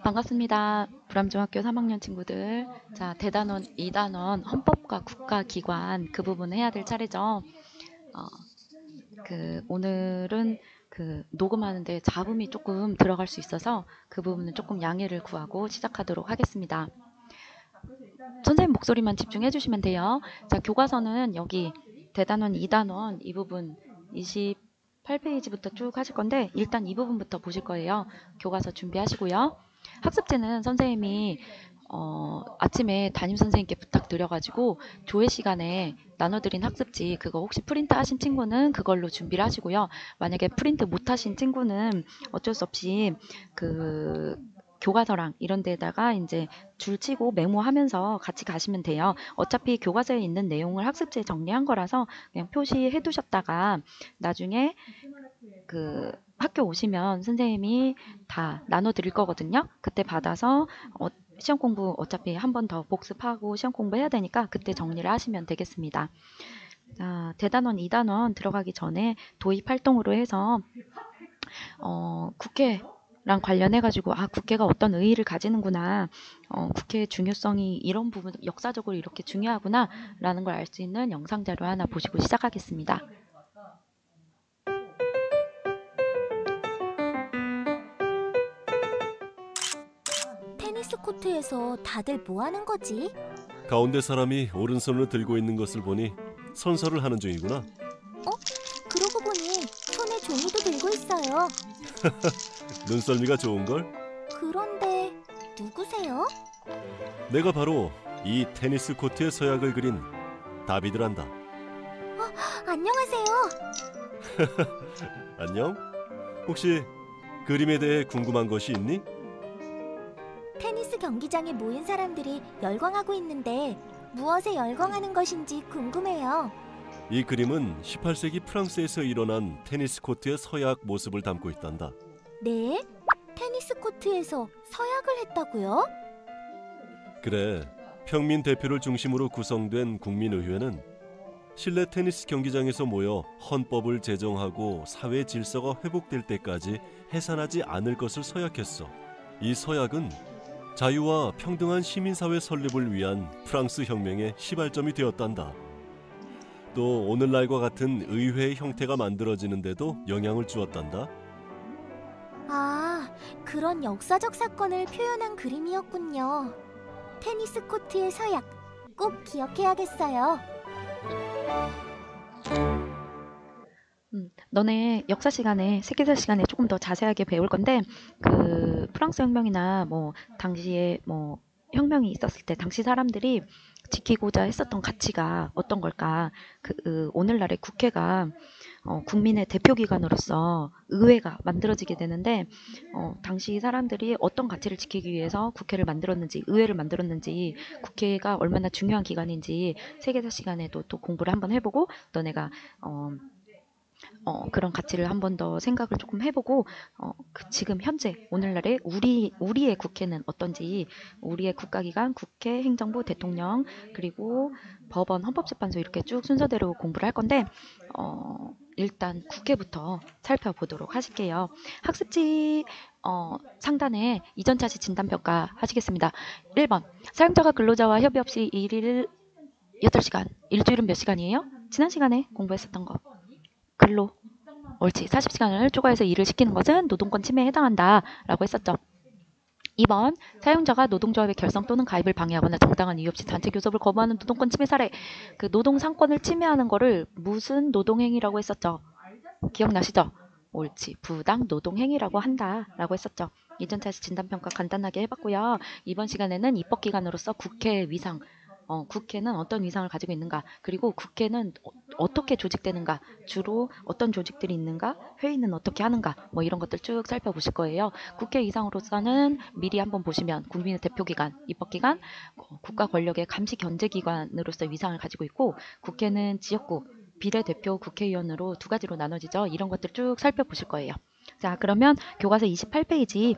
반갑습니다. 불암중학교 3학년 친구들. 자, 대단원 2단원 헌법과 국가기관 그 부분 해야 될 차례죠. 어, 오늘은 녹음하는데 잡음이 조금 들어갈 수 있어서 그 부분은 조금 양해를 구하고 시작하도록 하겠습니다. 선생님 목소리만 집중해 주시면 돼요. 자, 교과서는 여기 대단원 2단원 이 부분 28페이지부터 쭉 하실 건데 일단 이 부분부터 보실 거예요. 교과서 준비하시고요. 학습지는 선생님이 아침에 담임선생님께 부탁드려가지고 조회 시간에 나눠드린 학습지 그거 혹시 프린트 하신 친구는 그걸로 준비를 하시고요. 만약에 프린트 못 하신 친구는 어쩔 수 없이 교과서랑 이런 데다가 이제 줄 치고 메모하면서 같이 가시면 돼요. 어차피 교과서에 있는 내용을 학습지에 정리한 거라서 그냥 표시해 두셨다가 나중에 학교 오시면 선생님이 다 나눠 드릴 거거든요. 그때 받아서 시험 공부 어차피 한 번 더 복습하고 시험 공부해야 되니까 그때 정리를 하시면 되겠습니다. 자, 대단원 2단원 들어가기 전에 도입 활동으로 해서 국회랑 관련해가지고 국회가 어떤 의의를 가지는구나, 국회의 중요성이 이런 부분 역사적으로 이렇게 중요하구나 라는 걸 알 수 있는 영상 자료 하나 보시고 시작하겠습니다. 테니스 코트에서 다들 뭐 하는 거지? 가운데 사람이 오른손을 들고 있는 것을 보니 선서를 하는 중이구나. 그러고 보니 손에 종이도 들고 있어요. 눈썰미가 좋은걸? 그런데 누구세요? 내가 바로 이 테니스 코트의 서약을 그린 다비드란다. 안녕하세요. 안녕? 혹시 그림에 대해 궁금한 것이 있니? 테니스 경기장에 모인 사람들이 열광하고 있는데 무엇에 열광하는 것인지 궁금해요. 이 그림은 18세기 프랑스에서 일어난 테니스 코트의 서약 모습을 담고 있단다. 네? 테니스 코트에서 서약을 했다고요? 그래, 평민 대표를 중심으로 구성된 국민의회는 실내 테니스 경기장에서 모여 헌법을 제정하고 사회 질서가 회복될 때까지 해산하지 않을 것을 서약했어. 이 서약은 자유와 평등한 시민사회 설립을 위한 프랑스 혁명의 시발점이 되었단다. 또 오늘날과 같은 의회의 형태가 만들어지는 데도 영향을 주었단다. 그런 역사적 사건을 표현한 그림이었군요. 테니스 코트의 서약 꼭 기억해야겠어요. 너네 역사 시간에 세계사 시간에 조금 더 자세하게 배울 건데 프랑스 혁명이나 당시에 혁명이 있었을 때 당시 사람들이 지키고자 했었던 가치가 어떤 걸까? 오늘날의 국회가 국민의 대표기관으로서 의회가 만들어지게 되는데 당시 사람들이 어떤 가치를 지키기 위해서 국회를 만들었는지, 의회를 만들었는지, 국회가 얼마나 중요한 기관인지 세계사 시간에도 또 공부를 한번 해보고 너네가 그런 가치를 한 번 더 생각을 조금 해보고 지금 현재 오늘날의 우리의 국회는 어떤지, 우리의 국가기관, 국회, 행정부, 대통령, 그리고 법원, 헌법재판소 이렇게 쭉 순서대로 공부를 할 건데 일단 국회부터 살펴보도록 하실게요. 학습지 상단에 이전 차시 진단평가 하시겠습니다. 1번 사용자가 근로자와 협의 없이 일일 8시간, 일주일은 몇 시간이에요? 지난 시간에 공부했었던 거. 근로 옳지 40시간을 초과해서 일을 시키는 것은 노동권 침해에 해당한다 라고 했었죠. 2번 사용자가 노동조합의 결성 또는 가입을 방해하거나 정당한 이유 없이 단체 교섭을 거부하는 노동권 침해 사례. 노동 상권을 침해하는 거를 무슨 노동행위라고 했었죠. 기억나시죠? 옳지 부당 노동행위라고 한다 라고 했었죠. 이전 차시 진단평가 간단하게 해봤고요. 이번 시간에는 입법기관으로서 국회 위상, 국회는 어떤 위상을 가지고 있는가, 그리고 국회는 어떻게 조직되는가, 주로 어떤 조직들이 있는가, 회의는 어떻게 하는가, 이런 것들 쭉 살펴보실 거예요. 국회 위상으로서는 미리 한번 보시면 국민의 대표기관, 입법기관, 국가 권력의 감시 견제기관으로서 위상을 가지고 있고, 국회는 지역구, 비례대표 국회의원으로 두 가지로 나눠지죠. 이런 것들 쭉 살펴보실 거예요. 자, 그러면 교과서 28페이지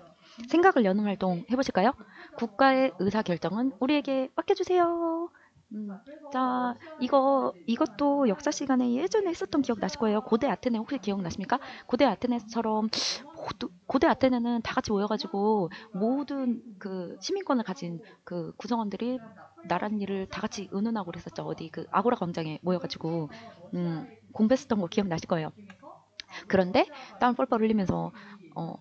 생각을 여는 활동 해보실까요? 국가의 의사결정은 우리에게 맡겨주세요. 음, 자, 이것도 역사 시간에 예전에 했었던 기억 나실 거예요. 고대 아테네 혹시 기억나십니까? 고대 아테네처럼 고대 아테네는 다 같이 모여가지고 모든 그 시민권을 가진 그 구성원들이 나랏일을 다 같이 의논하고 그랬었죠. 어디 그 아고라 광장에 모여가지고 공부했었던 거 기억나실 거예요. 그런데 땀 뻘뻘 흘리면서 어,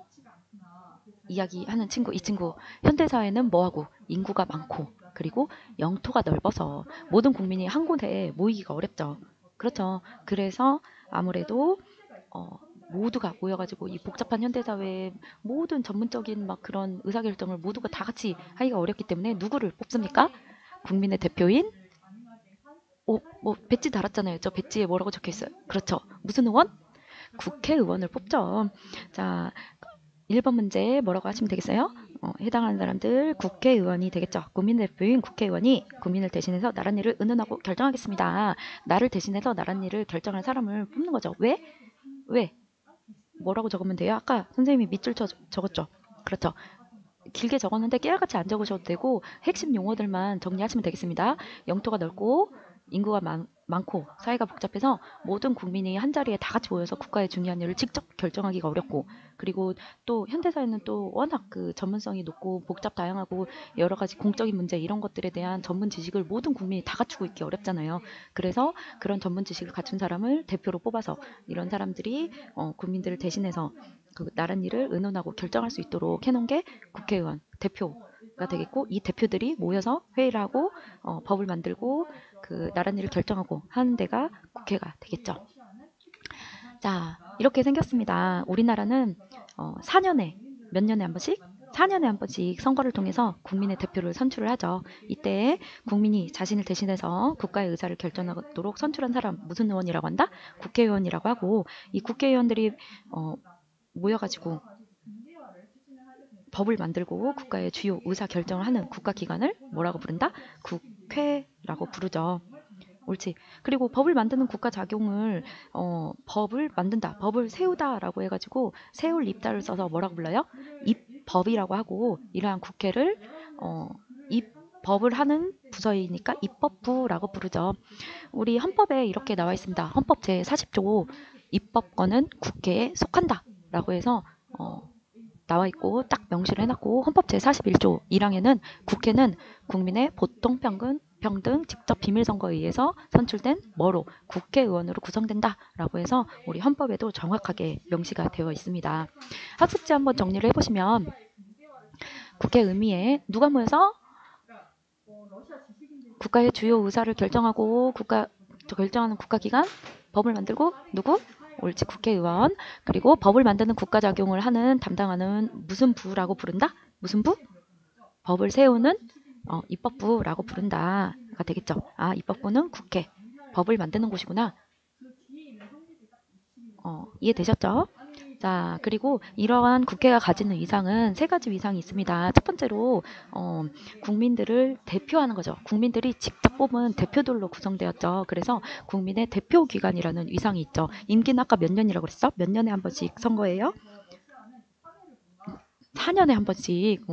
이야기하는 친구, 이 친구 현대 사회는 뭐하고 인구가 많고 그리고 영토가 넓어서 모든 국민이 한 곳에 모이기가 어렵죠. 그렇죠. 그래서 아무래도 어, 모두가 모여가지고 이 복잡한 현대 사회의 모든 전문적인 막 그런 의사결정을 모두가 다 같이 하기가 어렵기 때문에 누구를 뽑습니까? 국민의 대표인 뭐 배지 달았잖아요. 저 배지에 뭐라고 적혀 있어요? 그렇죠. 무슨 의원? 국회의원을 뽑죠. 자, 1번 문제 뭐라고 하시면 되겠어요? 해당하는 사람들 국회의원이 되겠죠. 국민대표인 국회의원이 국민을 대신해서 나랏일을 의논하고 결정하겠습니다. 나를 대신해서 나랏일을 결정할 사람을 뽑는 거죠. 왜? 왜? 뭐라고 적으면 돼요? 아까 선생님이 밑줄 적었죠. 그렇죠. 길게 적었는데 깨알같이 안 적으셔도 되고 핵심 용어들만 정리하시면 되겠습니다. 영토가 넓고 인구가 많고 사회가 복잡해서 모든 국민이 한자리에 다 같이 모여서 국가의 중요한 일을 직접 결정하기가 어렵고 그리고 또 현대사회는 또 워낙 그 전문성이 높고 복잡 다양하고 여러 가지 공적인 문제 이런 것들에 대한 전문 지식을 모든 국민이 다 갖추고 있기 어렵잖아요. 그래서 그런 전문 지식을 갖춘 사람을 대표로 뽑아서 이런 사람들이 국민들을 대신해서 그 나랏일을 의논하고 결정할 수 있도록 해놓은 게 국회의원 대표가 되겠고 이 대표들이 모여서 회의를 하고 법을 만들고 그 나랏일을 결정하고 하는 데가 국회가 되겠죠. 자, 이렇게 생겼습니다. 우리나라는 4년에 몇 년에 한 번씩? 4년에 한 번씩 선거를 통해서 국민의 대표를 선출을 하죠. 이때 국민이 자신을 대신해서 국가의 의사를 결정하도록 선출한 사람 무슨 의원이라고 한다? 국회의원이라고 하고 이 국회의원들이 모여가지고 법을 만들고 국가의 주요 의사 결정을 하는 국가기관을 뭐라고 부른다? 국회라고 부르죠. 옳지. 그리고 법을 만드는 국가 작용을 법을 만든다, 법을 세우다라고 해가지고 세울 입다를 써서 뭐라고 불러요? 입법이라고 하고 이러한 국회를 입법을 하는 부서이니까 입법부라고 부르죠. 우리 헌법에 이렇게 나와 있습니다. 헌법 제40조 입법권은 국회에 속한다라고 해서 나와 있고 딱 명시를 해놨고 헌법 제41조 1항에는 국회는 국민의 보통평등 직접 비밀선거에 의해서 선출된 뭐로 국회의원으로 구성된다라고 해서 우리 헌법에도 정확하게 명시가 되어 있습니다. 학습지 한번 정리를 해보시면 국회 의미에 누가 모여서 국가의 주요 의사를 결정하고 결정하는 국가기관 법을 만들고 누구? 옳지 국회의원. 그리고 법을 만드는 국가작용을 하는 담당하는 무슨 부라고 부른다? 무슨 부? 법을 세우는 입법부라고 부른다가 되겠죠. 아, 입법부는 국회, 법을 만드는 곳이구나. 이해되셨죠? 자, 그리고 이러한 국회가 가지는 위상은 세 가지 위상이 있습니다. 첫 번째로 국민들을 대표하는 거죠. 국민들이 직접 뽑은 대표들로 구성되었죠. 그래서 국민의 대표기관이라는 위상이 있죠. 임기는 아까 몇 년이라고 그랬어? 몇 년에 한 번씩 선거예요? 4년에 한 번씩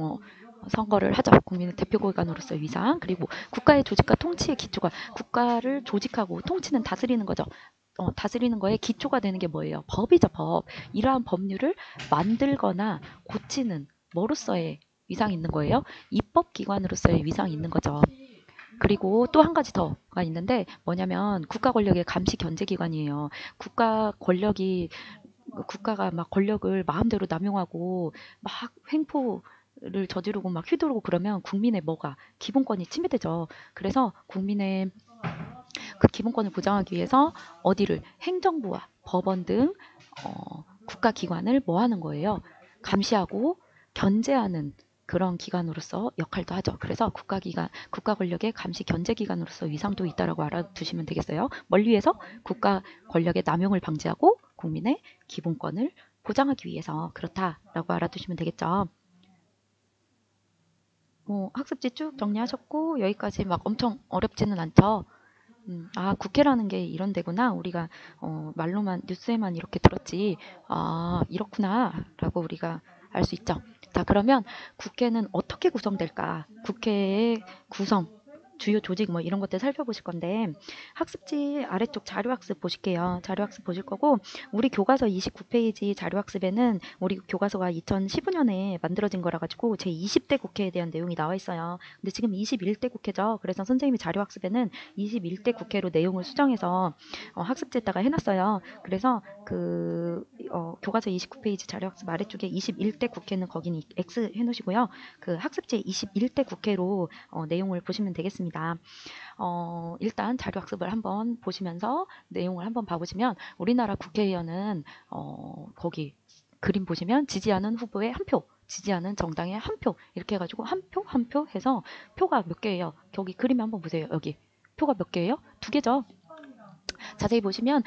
선거를 하죠. 국민의 대표기관으로서의 위상. 그리고 국가의 조직과 통치의 기초가 국가를 조직하고 통치는 다스리는 거죠. 다스리는 거에 기초가 되는 게 뭐예요? 법이죠, 법. 이러한 법률을 만들거나 고치는 뭐로서의 위상이 있는 거예요? 입법기관으로서의 위상이 있는 거죠. 그리고 또 한 가지 더가 있는데 뭐냐면 국가 권력의 감시 견제기관이에요. 국가가 막 권력을 마음대로 남용하고 막 횡포를 저지르고 막 휘두르고 그러면 국민의 뭐가 기본권이 침해되죠. 그래서 국민의 그 기본권을 보장하기 위해서 어디를 행정부와 법원 등 국가기관을 뭐 하는 거예요? 감시하고 견제하는 그런 기관으로서 역할도 하죠. 그래서 국가 권력의 감시 견제 기관으로서 위상도 있다라고 알아두시면 되겠어요. 뭘 위해서? 국가 권력의 남용을 방지하고 국민의 기본권을 보장하기 위해서 그렇다라고 알아두시면 되겠죠. 학습지 쭉 정리하셨고 여기까지 막 엄청 어렵지는 않죠. 아, 국회라는 게 이런 데구나. 우리가 말로만 뉴스에만 이렇게 들었지. 아, 이렇구나라고 우리가 알 수 있죠. 자, 그러면 국회는 어떻게 구성될까? 국회의 구성. 주요 조직 뭐 이런 것들 살펴보실 건데 학습지 아래쪽 자료학습 보실게요. 자료학습 보실 거고 우리 교과서 29페이지 자료학습에는 우리 교과서가 2015년에 만들어진 거라 가지고 제 20대 국회에 대한 내용이 나와 있어요. 근데 지금 21대 국회죠. 그래서 선생님이 자료학습에는 21대 국회로 내용을 수정해서 학습지에다가 해놨어요. 그래서 교과서 29페이지 자료학습 아래쪽에 21대 국회는 거기는 X 해놓으시고요. 그 학습지 21대 국회로 내용을 보시면 되겠습니다. 일단 자료학습을 한번 보시면서 내용을 한번 봐보시면 우리나라 국회의원은 거기 그림 보시면 지지하는 후보의 한 표, 지지하는 정당의 한 표 이렇게 해가지고 한 표 한 표 해서 표가 몇 개예요. 여기 그림 한번 보세요. 여기 표가 몇 개예요? 두 개죠. 자세히 보시면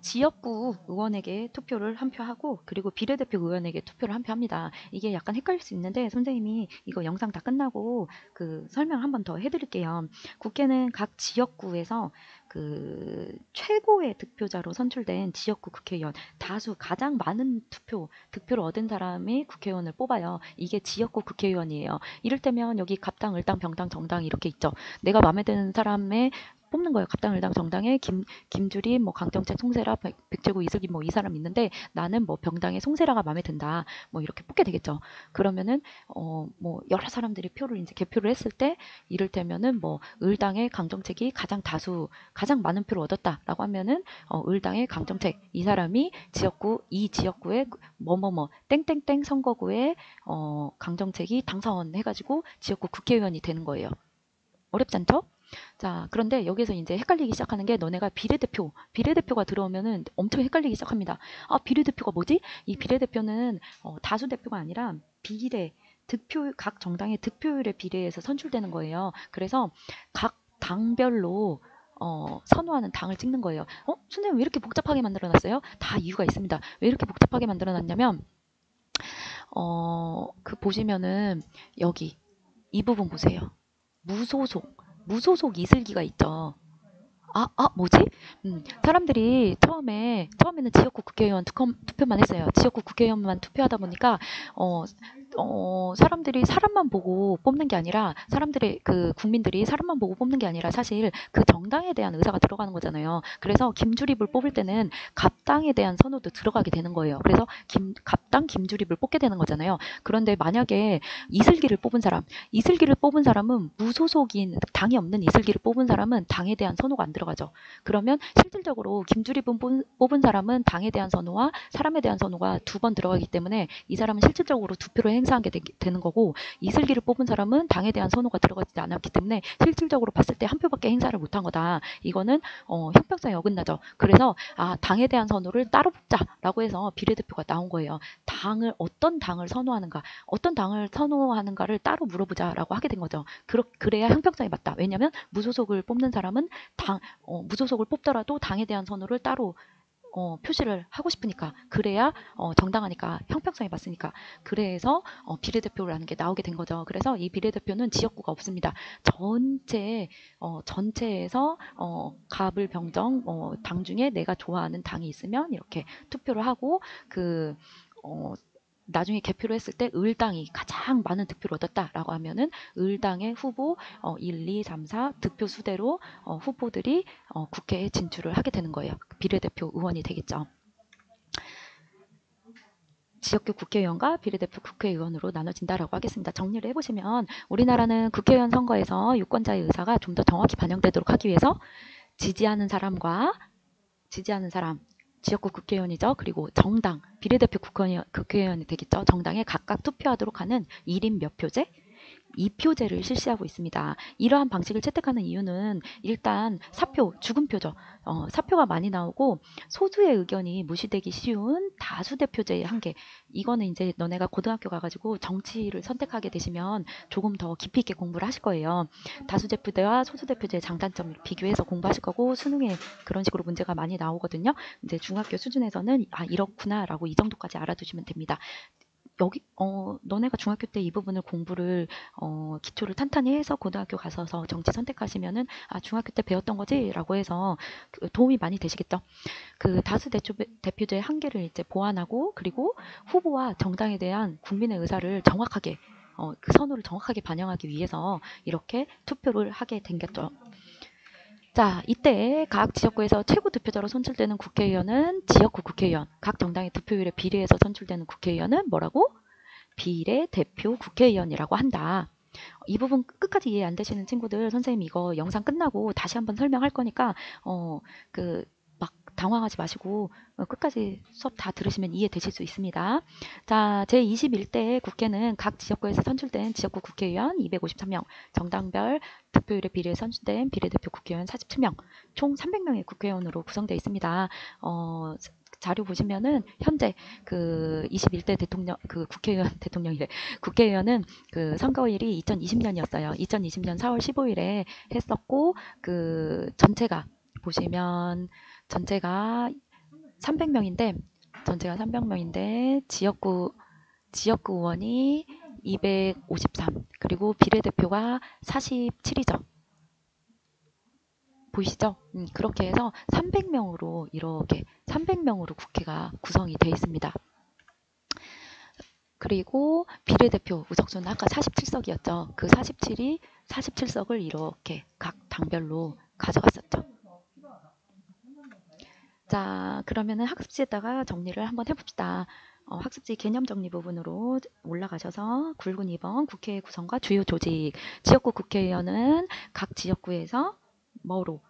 지역구 의원에게 투표를 한 표 하고 그리고 비례대표 의원에게 투표를 한 표 합니다. 이게 약간 헷갈릴 수 있는데 선생님이 이거 영상 다 끝나고 그 설명 한 번 더 해드릴게요. 국회는 각 지역구에서 그 최고의 득표자로 선출된 지역구 국회의원 다수 가장 많은 득표를 얻은 사람이 국회의원을 뽑아요. 이게 지역구 국회의원이에요. 이를테면 여기 갑당, 을당, 병당, 정당 이렇게 있죠. 내가 마음에 드는 사람의 뽑는 거예요. 갑당, 을당, 정당에 김주리, 뭐 강경책, 송세라, 백제구, 이슬기 뭐 이 사람 있는데 나는 뭐 병당의 송세라가 마음에 든다. 뭐 이렇게 뽑게 되겠죠. 그러면은 뭐 여러 사람들이 표를 이제 개표를 했을 때 이를테면은 뭐 을당의 강정책이 가장 많은 표를 얻었다라고 하면은 을당의 강정책 이 사람이 이 지역구의 뭐뭐뭐 땡땡땡 선거구에 강정책이 당선해가지고 지역구 국회의원이 되는 거예요. 어렵지 않죠? 자, 그런데 여기서 이제 헷갈리기 시작하는 게 너네가 비례대표가 들어오면은 엄청 헷갈리기 시작합니다. 아, 비례대표가 뭐지? 이 비례대표는 다수대표가 아니라 각 정당의 득표율에 비례해서 선출되는 거예요. 그래서 각 당별로 선호하는 당을 찍는 거예요. 선생님 왜 이렇게 복잡하게 만들어놨어요? 다 이유가 있습니다. 왜 이렇게 복잡하게 만들어놨냐면 보시면은 여기 이 부분 보세요. 무소속 이슬기가 있죠. 뭐지? 사람들이 처음에는 지역구 국회의원 투표만 했어요. 지역구 국회의원만 투표하다 보니까, 사람들이 사람만 보고 뽑는 게 아니라, 국민들이 사람만 보고 뽑는 게 아니라 사실 그 정당에 대한 의사가 들어가는 거잖아요. 그래서 김주립을 뽑을 때는 갑당에 대한 선호도 들어가게 되는 거예요. 그래서 갑당 김주립을 뽑게 되는 거잖아요. 그런데 만약에 이슬기를 뽑은 사람은 무소속인, 당이 없는 이슬기를 뽑은 사람은 당에 대한 선호가 안 들어가죠. 그러면 실질적으로 김주립을 뽑은 사람은 당에 대한 선호와 사람에 대한 선호가 두 번 들어가기 때문에 이 사람은 실질적으로 두 표를 행사한 게 되는 거고 이슬기를 뽑은 사람은 당에 대한 선호가 들어가지 않았기 때문에 실질적으로 봤을 때 한 표밖에 행사를 못한 거다. 이거는 형평성에 어긋나죠. 그래서 당에 대한 선호를 따로 뽑자라고 해서 비례대표가 나온 거예요. 어떤 당을 선호하는가를 따로 물어보자라고 하게 된 거죠. 그래야 형평성에 맞다. 왜냐하면 무소속을 뽑는 사람은 무소속을 뽑더라도 당에 대한 선호를 따로 표시를 하고 싶으니까 그래야 정당하니까 형평성에 맞으니까 그래서 비례대표라는 게 나오게 된 거죠. 그래서 이 비례대표는 지역구가 없습니다. 전체에서 갑을 병정 당 중에 내가 좋아하는 당이 있으면 이렇게 투표를 하고 나중에 개표를 했을 때 을당이 가장 많은 득표를 얻었다라고 하면은 을당의 후보 1, 2, 3, 4 득표 수대로 후보들이 국회에 진출을 하게 되는 거예요. 비례대표 의원이 되겠죠. 지역구 국회의원과 비례대표 국회의원으로 나눠진다라고 하겠습니다. 정리를 해보시면 우리나라는 국회의원 선거에서 유권자의 의사가 좀 더 정확히 반영되도록 하기 위해서 지지하는 사람 지역구 국회의원이죠. 그리고 정당, 비례대표 국회의원이 되겠죠. 정당에 각각 투표하도록 하는 1인 몇 표제? 2표제를 실시하고 있습니다. 이러한 방식을 채택하는 이유는 일단 죽음표죠. 사표가 많이 나오고 소수의 의견이 무시되기 쉬운 다수대표제의 한계. 이거는 이제 너네가 고등학교 가가지고 정치를 선택하게 되시면 조금 더 깊이 있게 공부를 하실 거예요. 다수대표제와 소수대표제의 장단점을 비교해서 공부하실 거고 수능에 그런 식으로 문제가 많이 나오거든요. 이제 중학교 수준에서는 이렇구나라고 이 정도까지 알아두시면 됩니다. 너네가 중학교 때 이 부분을 공부를 기초를 탄탄히 해서 고등학교 가서서 정치 선택하시면은 중학교 때 배웠던 거지라고 해서 도움이 많이 되시겠죠. 그 다수 대표제의 한계를 이제 보완하고 그리고 후보와 정당에 대한 국민의 의사를 정확하게 그 선호를 정확하게 반영하기 위해서 이렇게 투표를 하게 생겼죠. 자, 이때 각 지역구에서 최고 득표자로 선출되는 국회의원은 지역구 국회의원, 각 정당의 득표율에 비례해서 선출되는 국회의원은 뭐라고? 비례대표 국회의원이라고 한다. 이 부분 끝까지 이해 안 되시는 친구들, 선생님 이거 영상 끝나고 다시 한번 설명할 거니까 막 당황하지 마시고 끝까지 수업 다 들으시면 이해되실 수 있습니다. 자, 제21대 국회는 각 지역구에서 선출된 지역구 국회의원 253명, 정당별 득표율에 비례해 선출된 비례대표 국회의원 47명, 총 300명의 국회의원으로 구성되어 있습니다. 자료 보시면은 현재 그 21대 대통령 국회의원 대통령이래 국회의원은 그 선거일이 2020년이었어요. 2020년 4월 15일에 했었고 전체가 보시면 전체가 300명인데 지역구 의원이 253 그리고 비례대표가 47이죠. 보이시죠? 그렇게 해서 300명으로 국회가 구성이 되어 있습니다. 그리고 비례대표 의석수는 아까 47석이었죠. 그 47석을 이렇게 각 당별로 가져갔었죠. 자, 그러면은 학습지에다가 정리를 한번 해봅시다. 학습지 개념 정리 부분으로 올라가셔서 굵은 2번 국회 구성과 주요 조직. 지역구 국회의원은 각 지역구에서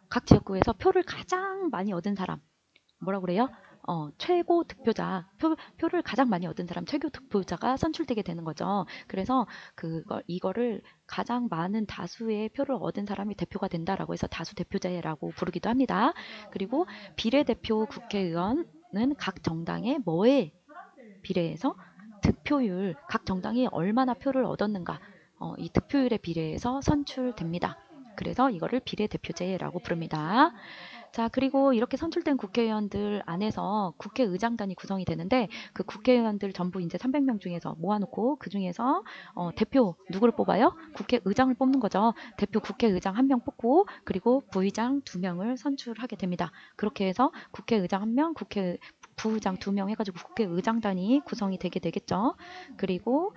각 지역구에서 표를 가장 많이 얻은 사람. 뭐라고 그래요? 최고 득표자, 표를 가장 많이 얻은 사람, 최고 득표자가 선출되게 되는 거죠. 그래서 이거를 가장 많은 다수의 표를 얻은 사람이 대표가 된다라고 해서 다수 대표제라고 부르기도 합니다. 그리고 비례대표 국회의원은 각 정당의 뭐에 비례해서 득표율, 각 정당이 얼마나 표를 얻었는가, 이 득표율에 비례해서 선출됩니다. 그래서 이거를 비례대표제라고 부릅니다. 자, 그리고 이렇게 선출된 국회의원들 안에서 국회의장단이 구성이 되는데 그 국회의원들 전부 이제 300명 중에서 모아놓고 그 중에서 대표 누구를 뽑아요? 국회의장을 뽑는 거죠. 대표 국회의장 1명 뽑고 그리고 부의장 2명을 선출하게 됩니다. 그렇게 해서 국회의장 1명, 부의장 2명 해가지고 국회의장단이 구성이 되게 되겠죠. 그리고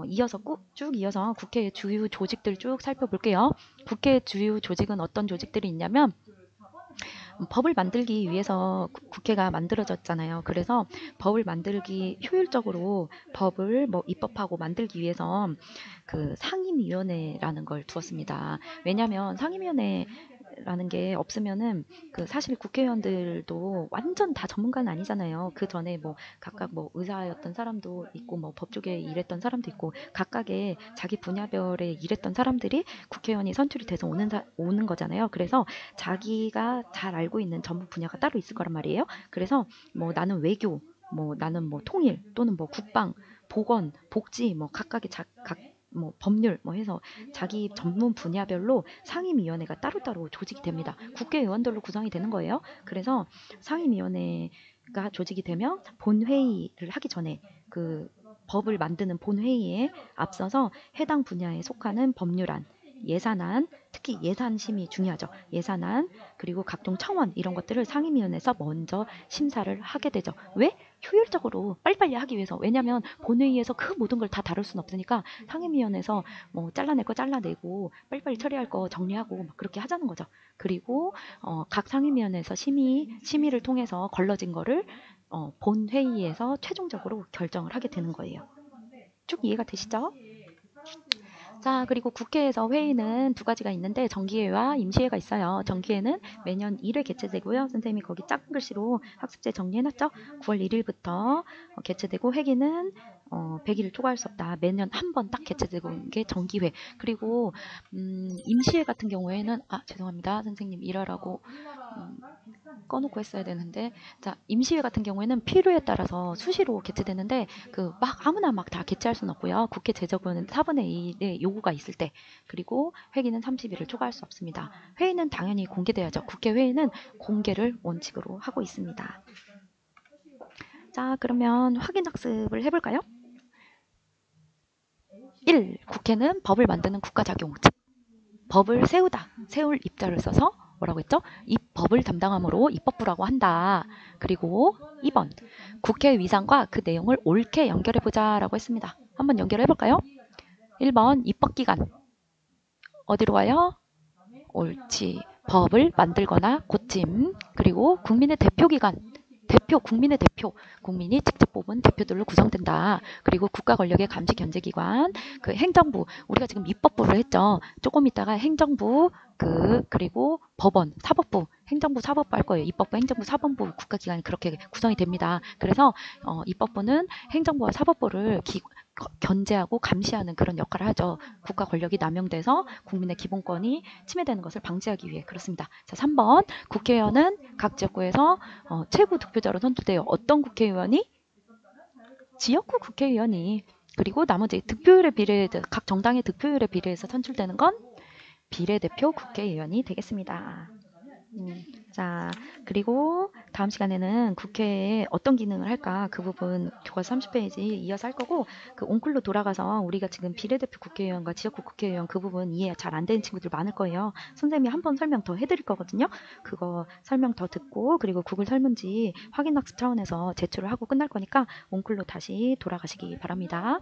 이어서 쭉 이어서 국회 주요 조직들 쭉 살펴볼게요. 국회 주요 조직은 어떤 조직들이 있냐면 법을 만들기 위해서 국회가 만들어졌잖아요. 그래서 법을 만들기 효율적으로 법을 입법하고 만들기 위해서 그 상임위원회라는 걸 두었습니다. 왜냐하면 상임위원회라는 게 없으면은 사실 국회의원들도 완전 다 전문가는 아니잖아요. 그 전에 각각 의사였던 사람도 있고 법 쪽에 일했던 사람도 있고 각각의 자기 분야별에 일했던 사람들이 국회의원이 선출이 돼서 오는 거잖아요. 그래서 자기가 잘 알고 있는 전문 분야가 따로 있을 거란 말이에요. 그래서 나는 외교, 나는 통일 또는 국방, 보건, 복지 각각의 법률 해서 자기 전문 분야별로 상임위원회가 따로따로 조직이 됩니다. 국회의원들로 구성이 되는 거예요. 그래서 상임위원회가 조직이 되면 본회의를 하기 전에 법을 만드는 본회의에 앞서서 해당 분야에 속하는 법률안, 예산안, 특히 예산심의 중요하죠. 예산안 그리고 각종 청원 이런 것들을 상임위원회에서 먼저 심사를 하게 되죠. 왜? 효율적으로 빨리빨리 하기 위해서. 왜냐하면 본회의에서 그 모든 걸 다 다룰 수는 없으니까 상임위원회에서 잘라낼 거 잘라내고 빨리빨리 처리할 거 정리하고 그렇게 하자는 거죠. 그리고 각 상임위원회에서 심의를 통해서 걸러진 거를 본회의에서 최종적으로 결정을 하게 되는 거예요. 쭉 이해가 되시죠? 자, 그리고 국회에서 회의는 두 가지가 있는데 정기회와 임시회가 있어요. 정기회는 매년 1회 개최되고요. 선생님이 거기 작은 글씨로 학습지에 정리해놨죠. 9월 1일부터 개최되고 회기는 100일을 초과할 수 없다. 매년 한 번 딱 개최되는 게 정기회. 그리고 임시회 같은 경우에는 죄송합니다. 선생님 일하라고 꺼놓고 했어야 되는데 자, 임시회 같은 경우에는 필요에 따라서 수시로 개최되는데 아무나 다 개최할 수는 없고요. 국회 제적은 4분의 1의 요구가 있을 때 그리고 회기는 30일을 초과할 수 없습니다. 회의는 당연히 공개돼야죠. 국회 회의는 공개를 원칙으로 하고 있습니다. 자, 그러면 확인학습을 해볼까요? 1. 국회는 법을 만드는 국가작용, 즉 법을 세울 입자를 써서 뭐라고 했죠? 이 법을 담당함으로 입법부라고 한다. 그리고 2번 국회 위상과 그 내용을 옳게 연결해보자 라고 했습니다. 한번 연결해볼까요? 1번 입법기관. 어디로 와요? 옳지. 법을 만들거나 고침. 그리고 국민의 대표기관. 대표, 국민의 대표. 국민이 직접 뽑은 대표들로 구성된다. 그리고 국가 권력의 감시 견제기관. 그 행정부. 우리가 지금 입법부를 했죠. 조금 있다가 행정부, 그리고 법원, 사법부, 행정부, 사법부 할 거예요. 입법부, 행정부, 사법부 국가기관이 그렇게 구성이 됩니다. 그래서 입법부는 행정부와 사법부를 견제하고 감시하는 그런 역할을 하죠. 국가 권력이 남용돼서 국민의 기본권이 침해되는 것을 방지하기 위해 그렇습니다. 자, 3번 국회의원은 각 지역구에서 최고 득표자로 선출돼요. 어떤 국회의원이? 지역구 국회의원이. 그리고 나머지 득표율에 비례해 각 정당의 득표율에 비례해서 선출되는 건 비례대표 국회의원이 되겠습니다. 자, 그리고 다음 시간에는 국회에 어떤 기능을 할까 그 부분 교과서 30페이지 이어서 할 거고 그 온클로 돌아가서 우리가 지금 비례대표 국회의원과 지역구 국회의원 그 부분 이해 잘 안 되는 친구들 많을 거예요. 선생님이 한 번 설명 더 해드릴 거거든요. 그거 설명 더 듣고 그리고 구글 설문지 확인학습 차원에서 제출을 하고 끝날 거니까 온클로 다시 돌아가시기 바랍니다.